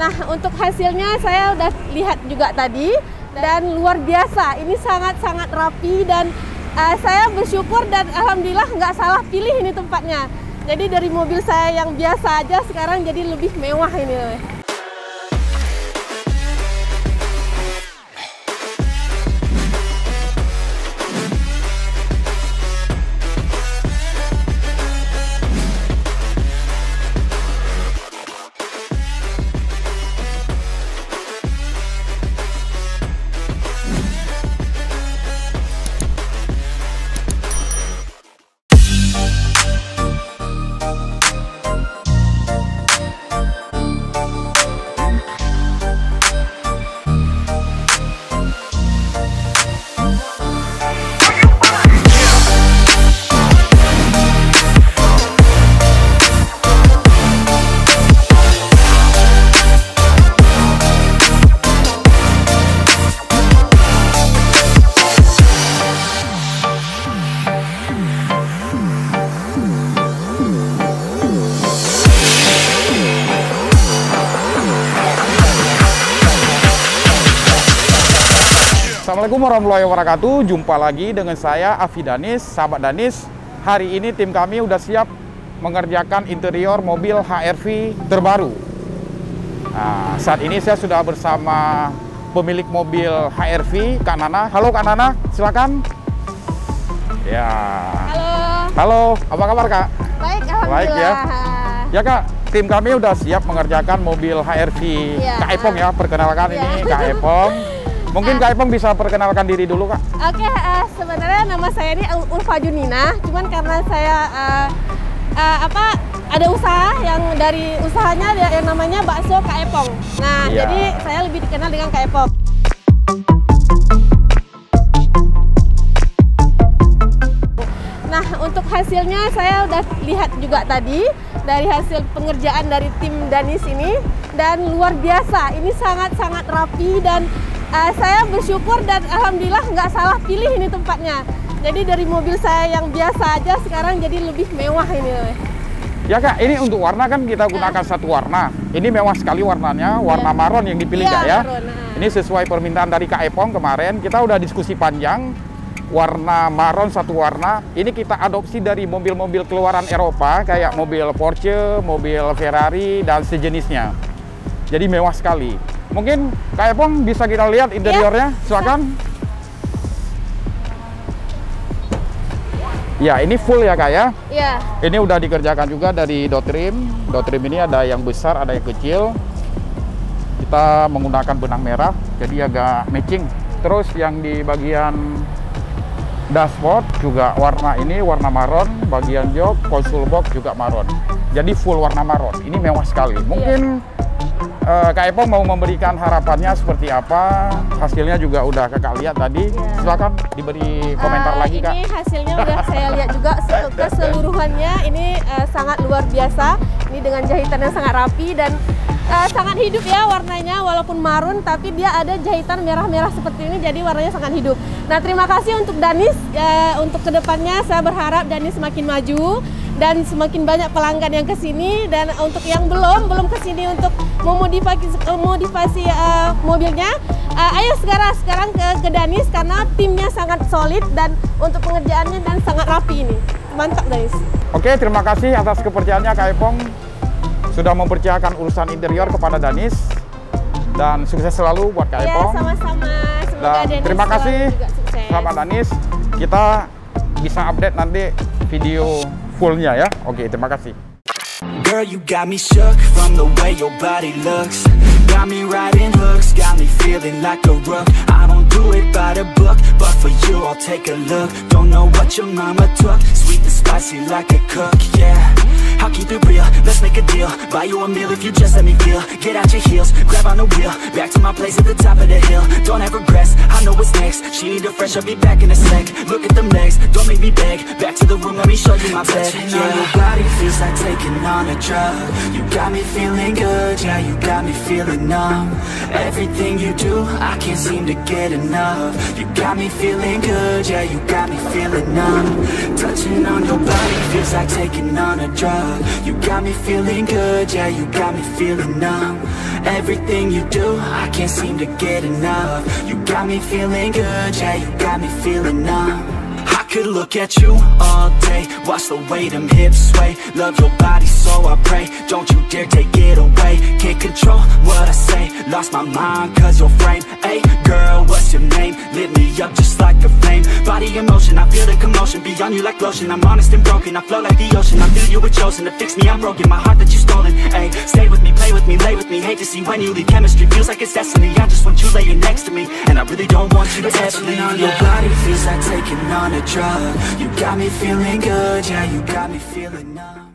Nah, untuk hasilnya saya udah lihat juga tadi dan luar biasa. Ini sangat-sangat rapi dan saya bersyukur dan alhamdulillah nggak salah pilih ini tempatnya. Jadi dari mobil saya yang biasa aja sekarang jadi lebih mewah ini. Assalamualaikum warahmatullahi wabarakatuh. Jumpa lagi dengan saya Afi Danis, sahabat Danis. Hari ini tim kami udah siap mengerjakan interior mobil HR-V terbaru. Nah, saat ini saya sudah bersama pemilik mobil HR-V, Kak Nana. Halo Kak Nana, silakan. Ya. Halo, apa kabar Kak? Baik, alhamdulillah. Baik ya. Ya Kak, tim kami udah siap mengerjakan mobil HR-V Kak Epong ya. Perkenalkan ini Kak Epong. Mungkin Kak Epong bisa perkenalkan diri dulu Kak. Oke, sebenarnya nama saya ini Ulfa Junina, cuman karena saya ada usaha yang dari usahanya yang namanya bakso Kak Epong. Nah, jadi saya lebih dikenal dengan Kak Epong. Nah, untuk hasilnya saya udah lihat juga tadi dari hasil pengerjaan dari tim Danis ini dan luar biasa. Ini sangat-sangat rapi dan saya bersyukur dan alhamdulillah nggak salah pilih ini tempatnya. Jadi dari mobil saya yang biasa aja sekarang jadi lebih mewah ini. Ya Kak, ini untuk warna kan kita gunakan satu warna. Ini mewah sekali warnanya, warna maron yang dipilih Kak ya. Ini sesuai permintaan dari Kak Epong kemarin. Kita udah diskusi panjang, warna maron satu warna. Ini kita adopsi dari mobil-mobil keluaran Eropa kayak mobil Porsche, mobil Ferrari dan sejenisnya. Jadi mewah sekali. Mungkin Kak Epong bisa kita lihat interiornya, silakan. Ya, ini full ya Kak ya? Iya. Ini udah dikerjakan juga dari dot trim. Dot trim ini ada yang besar, ada yang kecil. Kita menggunakan benang merah, jadi agak matching. Terus yang di bagian dashboard juga warna ini, warna maron. Bagian jok, console box juga maron. Jadi full warna maron. Ini mewah sekali. Mungkin Kak Epong mau memberikan harapannya seperti apa? Hasilnya juga udah Kakak lihat tadi. Silakan diberi komentar lagi Kak. Ini hasilnya udah saya lihat juga keseluruhannya. Ini sangat luar biasa. Ini dengan jahitan yang sangat rapi dan sangat hidup ya warnanya. Walaupun marun tapi dia ada jahitan merah-merah seperti ini. Jadi warnanya sangat hidup. Nah, terima kasih untuk Danis. Untuk kedepannya saya berharap Danis semakin maju dan semakin banyak pelanggan yang kesini, dan untuk yang belum kesini untuk memodifikasi mobilnya, ayo sekarang ke Danis karena timnya sangat solid dan untuk pengerjaannya dan sangat rapi ini. Mantap Danis. Oke, terima kasih atas kepercayaannya Kak Epong sudah mempercayakan urusan interior kepada Danis, dan sukses selalu buat Kak Epong. Sama-sama. Dan terima kasih sahabat Danis. Kita bisa update nanti video fullnya ya. Oke, terima kasih. Girl, you got me shook from the way your body looks. Got me riding hooks, got me feeling like a rook. I don't do it by the book, but for you I'll take a look. Don't know what your mama took, sweet and spicy like a cook, yeah. I'll keep it real, let's make a deal. Buy you a meal if you just let me feel. Get out your heels, grab on the wheel. Back to my place at the top of the hill. Don't have regrets, I know what's next. She need a fresh, I'll be back in a sec. Look at them legs, don't make me beg. Back to the room, let me show you my bed. Touching on your body feels like taking on a drug. You got me feeling good, yeah, you got me feeling numb. Everything you do, I can't seem to get enough. You got me feeling good, yeah, you got me feeling numb. Touching on your body feels like taking on a drug. drug. You got me feeling good, yeah, you got me feeling numb. Everything you do, I can't seem to get enough. You got me feeling good, yeah, you got me feeling numb. I could look at you all day, watch the way them hips sway. Love your body, so I pray, don't you dare take it away. Can't control what I say, lost my mind cause your frame. Hey girl, what's your name? Lit me up just like a flame. Body in motion, I feel the commotion, beyond you like lotion. I'm honest and broken, I flow like the ocean. I feel you were chosen to fix me, I'm broken. My heart that you stolen, hey. Stay with me, play with me, lay with me. Hate to see when you leave, chemistry feels like it's destiny. I just want you laying next to me, and I really don't want you to ever leave. On your body feels like taking on a drug. You got me feeling good, yeah, you got me feeling numb.